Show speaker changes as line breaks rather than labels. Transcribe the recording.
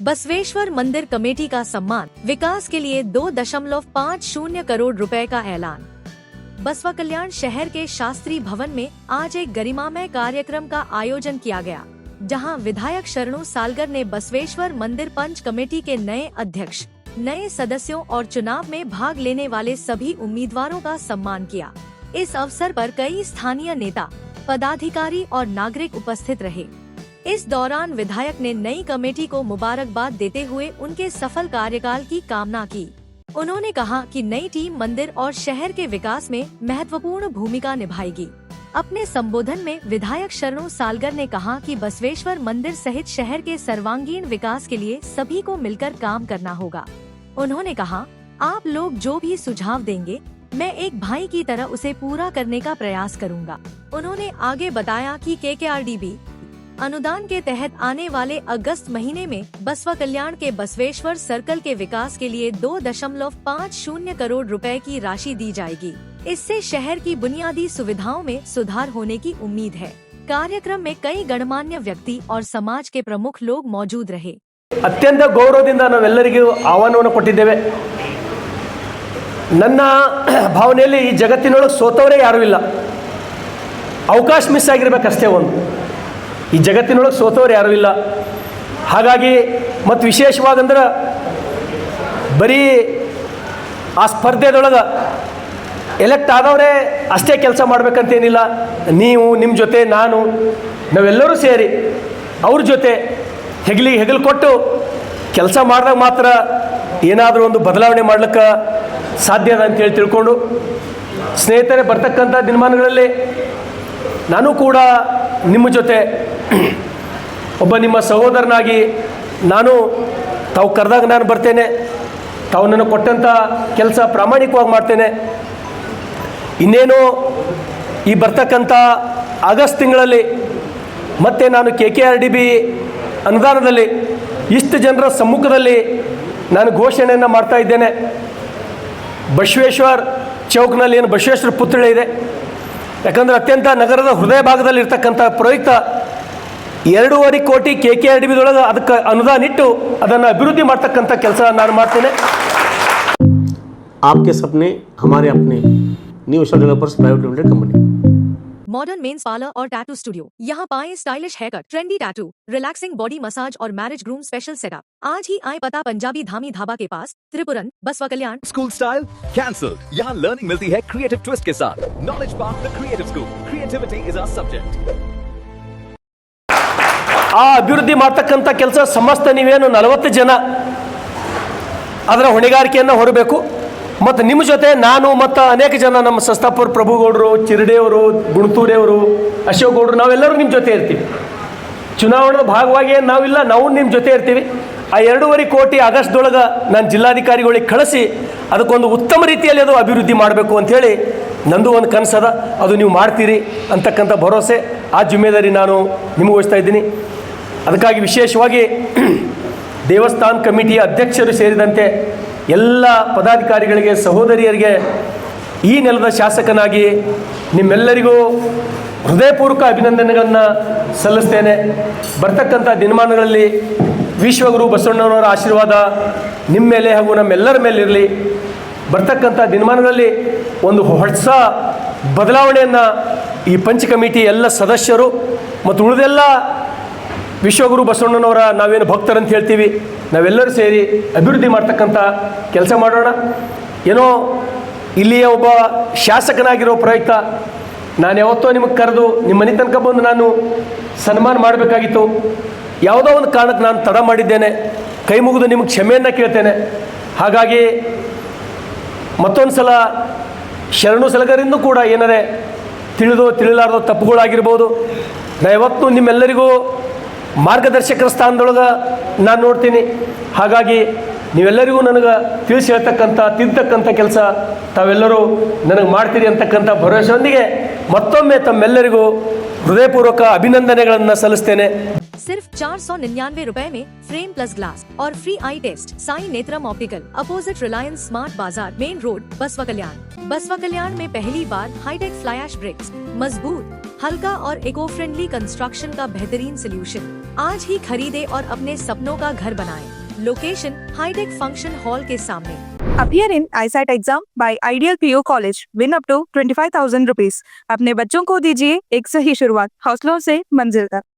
बसवेश्वर मंदिर कमेटी का सम्मान, विकास के लिए 2.50 करोड़ रुपए का ऐलान। बसवा कल्याण शहर के शास्त्री भवन में आज एक गरिमामय कार्यक्रम का आयोजन किया गया, जहां विधायक शरणु सालगर ने बसवेश्वर मंदिर पंच कमेटी के नए अध्यक्ष, नए सदस्यों और चुनाव में भाग लेने वाले सभी उम्मीदवारों का सम्मान किया। इस अवसर पर कई स्थानीय नेता, पदाधिकारी और नागरिक उपस्थित रहे। इस दौरान विधायक ने नई कमेटी को मुबारकबाद देते हुए उनके सफल कार्यकाल की कामना की। उन्होंने कहा कि नई टीम मंदिर और शहर के विकास में महत्वपूर्ण भूमिका निभाएगी। अपने संबोधन में विधायक शरणु सालगर ने कहा कि बसवेश्वर मंदिर सहित शहर के सर्वांगीण विकास के लिए सभी को मिलकर काम करना होगा। उन्होंने कहा, आप लोग जो भी सुझाव देंगे, मैं एक भाई की तरह उसे पूरा करने का प्रयास करूंगा। उन्होंने आगे बताया कि KKRDB अनुदान के तहत आने वाले अगस्त महीने में बसवा कल्याण के बसवेश्वर सर्कल के विकास के लिए 2.50 करोड़ रुपए की राशि दी जाएगी। इससे शहर की बुनियादी सुविधाओं में सुधार होने की उम्मीद है। कार्यक्रम में कई गणमान्य व्यक्ति और समाज के प्रमुख लोग मौजूद रहे।
अत्यंत गौरवದಿಂದ ನಾವೆಲ್ಲರಿಗೂ ಆಹ್ವಾನವನ್ನು ಕೊಟ್ಟಿದ್ದೇವೆ। ನನ್ನ ಭಾವನೆಯಲ್ಲಿ ಈ ಜಗತ್ತಿನೊಳಗೆ ಸೋತವರೇ ಯಾರೂ ಇಲ್ಲ, ಅವಕಾಶ ಮಿಸ್ ಆಗಿರಬೇಕಷ್ಟೇ ಒಂದು। ಈ ಜಗತ್ತಿನೊಳಗೆ ಸೋತವರು ಯಾರೂ ಇಲ್ಲ। ಹಾಗಾಗಿ ಮತ್ತು ವಿಶೇಷವಾಗಂದ್ರೆ ಬರೀ ಆ ಸ್ಪರ್ಧೆದೊಳಗೆ ಎಲೆಕ್ಟ್ ಆದವರೇ ಅಷ್ಟೇ ಕೆಲಸ ಮಾಡಬೇಕಂತೇನಿಲ್ಲ। ನೀವು, ನಿಮ್ಮ ಜೊತೆ ನಾನು, ನಾವೆಲ್ಲರೂ ಸೇರಿ ಅವ್ರ ಜೊತೆ ಹೆಗಲಿಗೆ ಹೆಗಲು ಕೊಟ್ಟು ಕೆಲಸ ಮಾಡಿದಾಗ ಮಾತ್ರ ಏನಾದರೂ ಒಂದು ಬದಲಾವಣೆ ಮಾಡ್ಲಿಕ್ಕೆ ಸಾಧ್ಯ ಅದ ಅಂತೇಳಿ ತಿಳ್ಕೊಂಡು, ಸ್ನೇಹಿತರೆ, ಬರ್ತಕ್ಕಂಥ ದಿನಮಾನಗಳಲ್ಲಿ ನಾನು ಕೂಡ ನಿಮ್ಮ ಜೊತೆ ಒಬ್ಬ ನಿಮ್ಮ ಸಹೋದರನಾಗಿ ನಾನು ತಾವು ಕರೆದಾಗ ನಾನು ಬರ್ತೇನೆ, ತಾವು ನನಗೆ ಕೊಟ್ಟಂಥ ಕೆಲಸ ಪ್ರಾಮಾಣಿಕವಾಗಿ ಮಾಡ್ತೇನೆ। ಇನ್ನೇನು ಈ ಬರ್ತಕ್ಕಂಥ ಆಗಸ್ಟ್ ತಿಂಗಳಲ್ಲಿ ಮತ್ತೆ ನಾನು KKRDB ಅನುದಾನದಲ್ಲಿ ಇಷ್ಟು ಜನರ ಸಮ್ಮುಖದಲ್ಲಿ ನಾನು ಘೋಷಣೆಯನ್ನು ಮಾಡ್ತಾ ಇದ್ದೇನೆ। ಬಸವೇಶ್ವರ ಚೌಕ್ನಲ್ಲಿ ಏನು ಬಸವೇಶ್ವರ ಪುತ್ಥಳಿ ಇದೆ, ಯಾಕಂದರೆ ಅತ್ಯಂತ ನಗರದ ಹೃದಯ ಭಾಗದಲ್ಲಿ ಇರ್ತಕ್ಕಂಥ ಪ್ರಯುಕ್ತ 2.5 ಕೋಟಿ KKRDBದೊಳಗೆ ಅದಕ್ಕೆ ಅನುದಾನ ಇಟ್ಟು ಅದನ್ನು ಅಭಿವೃದ್ಧಿ ಮಾಡ್ತಕ್ಕಂಥ ಕೆಲಸ ನಾನು ಮಾಡ್ತೇನೆ।
आपके सपने हमारे अपने, new star developers private limited company.
Modern men's parlour और टैटू स्टूडियो, यहाँ पाएं stylish hair cut, trendy tattoo, relaxing body massage और मैरिज ग्रूम स्पेशल सेटअप। आज ही आए, पता पंजाबी धामी ढाबा के पास, Tripuran, Basava Kalyan.
School style cancel, यहाँ लर्निंग मिलती है क्रिएटिव ट्विस्ट के साथ। Knowledge park the creative school, creativity is our subject.
ಆ ಅಭಿವೃದ್ಧಿ ಮಾಡ್ತಕ್ಕಂಥ ಕೆಲಸ ಸಮಸ್ತ ನೀವೇನು 40 ಜನ ಅದರ ಹೊಣೆಗಾರಿಕೆಯನ್ನು ಹೊರಬೇಕು। ಮತ್ತು ನಿಮ್ಮ ಜೊತೆ ನಾನು ಮತ್ತು ಅನೇಕ ಜನ, ನಮ್ಮ ಸಸ್ತಾಪುರ ಪ್ರಭುಗೌಡರು, ಚಿರಡೆಯವರು, ಗುಣತೂರೆಯವರು, ಅಶೋಕ್ ಗೌಡರು, ನಾವೆಲ್ಲರೂ ನಿಮ್ಮ ಜೊತೆ ಇರ್ತೀವಿ। ಚುನಾವಣೆಯ ಭಾಗವಾಗಿ ನಾವಿಲ್ಲ, ನಾವು ನಿಮ್ಮ ಜೊತೆ ಇರ್ತೀವಿ। ಆ 2.5 ಕೋಟಿ ಆಗಸ್ಟ್ದೊಳಗೆ ನಾನು ಜಿಲ್ಲಾಧಿಕಾರಿಗಳಿಗೆ ಕಳಿಸಿ ಅದಕ್ಕೊಂದು ಉತ್ತಮ ರೀತಿಯಲ್ಲಿ ಅದು ಅಭಿವೃದ್ಧಿ ಮಾಡಬೇಕು ಅಂಥೇಳಿ ನಂದು ಒಂದು ಕನಸದ, ಅದು ನೀವು ಮಾಡ್ತೀರಿ ಅಂತಕ್ಕಂಥ ಭರವಸೆ, ಆ ಜಿಮ್ಮೆದಾರಿ ನಾನು ನಿಮಗೆ ವಹಿಸ್ತಾ ಇದ್ದೀನಿ। ಅದಕ್ಕಾಗಿ ವಿಶೇಷವಾಗಿ ದೇವಸ್ಥಾನ ಕಮಿಟಿಯ ಅಧ್ಯಕ್ಷರು ಸೇರಿದಂತೆ ಎಲ್ಲ ಪದಾಧಿಕಾರಿಗಳಿಗೆ, ಸಹೋದರಿಯರಿಗೆ ಈ ನೆಲದ ಶಾಸಕನಾಗಿ ನಿಮ್ಮೆಲ್ಲರಿಗೂ ಹೃದಯಪೂರ್ವಕ ಅಭಿನಂದನೆಗಳನ್ನು ಸಲ್ಲಿಸ್ತೇನೆ। ಬರ್ತಕ್ಕಂಥ ದಿನಮಾನಗಳಲ್ಲಿ ವಿಶ್ವಗುರು ಬಸವಣ್ಣನವರ ಆಶೀರ್ವಾದ ನಿಮ್ಮ ಮೇಲೆ ಹಾಗೂ ನಮ್ಮೆಲ್ಲರ ಮೇಲೆ ಇರಲಿ। ಬರ್ತಕ್ಕಂಥ ದಿನಮಾನಗಳಲ್ಲಿ ಒಂದು ಹೊಸ ಬದಲಾವಣೆಯನ್ನು ಈ ಪಂಚ ಕಮಿಟಿ ಎಲ್ಲ ಸದಸ್ಯರು ಮತ್ತು ಉಳಿದೆಲ್ಲ ವಿಶ್ವಗುರು ಬಸವಣ್ಣನವರ ನಾವೇನು ಭಕ್ತರಂತ ಹೇಳ್ತೀವಿ, ನಾವೆಲ್ಲರೂ ಸೇರಿ ಅಭಿವೃದ್ಧಿ ಮಾಡ್ತಕ್ಕಂಥ ಕೆಲಸ ಮಾಡೋಣ। ಏನೋ ಇಲ್ಲಿಯ ಒಬ್ಬ ಶಾಸಕನಾಗಿರೋ ಪ್ರಯುಕ್ತ ನಾನು ಯಾವತ್ತೋ ನಿಮಗೆ ಕರೆದು ನಿಮ್ಮ ಮನೆ ತನಕ ಬಂದು ನಾನು ಸನ್ಮಾನ ಮಾಡಬೇಕಾಗಿತ್ತು, ಯಾವುದೋ ಒಂದು ಕಾರಣಕ್ಕೆ ನಾನು ತಡ ಮಾಡಿದ್ದೇನೆ, ಕೈ ಮುಗಿದು ನಿಮಗೆ ಕ್ಷಮೆಯನ್ನು ಕೇಳ್ತೇನೆ। ಹಾಗಾಗಿ ಮತ್ತೊಂದು ಸಲ ಶರಣು ಸಲಗರಿಂದ ಕೂಡ ಏನಾರೆ ತಿಳಿಲಾರ್ದೋ ತಪ್ಪುಗಳಾಗಿರ್ಬೋದು, ನಾ ಯಾವತ್ತೂ ನಿಮ್ಮೆಲ್ಲರಿಗೂ ಮಾರ್ಗದರ್ಶಕರ ಸ್ಥಾನದೊಳಗೆ ನಾನು ನೋಡ್ತೀನಿ। ಹಾಗಾಗಿ ನೀವೆಲ್ಲರಿಗೂ ನನಗೆ ತಿಳಿಸಿ ಹೇಳ್ತಕ್ಕಂಥ, ತಿದ್ದತಕ್ಕಂಥ ಕೆಲಸ ತಾವೆಲ್ಲರೂ ನನಗೆ ಮಾಡ್ತೀರಿ ಅಂತಕ್ಕಂಥ ಭರವಸೆಯೊಂದಿಗೆ ಮತ್ತೊಮ್ಮೆ ತಮ್ಮೆಲ್ಲರಿಗೂ ಹೃದಯಪೂರ್ವಕ ಅಭಿನಂದನೆಗಳನ್ನು ಸಲ್ಲಿಸ್ತೇನೆ।
सिर्फ 499 रुपए में फ्रेम प्लस ग्लास और free eye test. Sai Netram optical, opposite Reliance Smart Bazaar, main road, Basavakalyan. Basavakalyan में पहली बार हाईटेक फ्लाई ऐश ब्रिक्स, मजबूत, हल्का और इको फ्रेंडली कंस्ट्रक्शन का बेहतरीन सोल्यूशन। आज ही खरीदे और अपने सपनों का घर बनाएं। लोकेशन हाईटेक फंक्शन हॉल के सामने।
Appear in ISAT exam by Ideal PO College. Win up to 25,000 rupees. अपने बच्चों को दीजिए एक सही शुरुआत, हौसलों से मंजिल तक।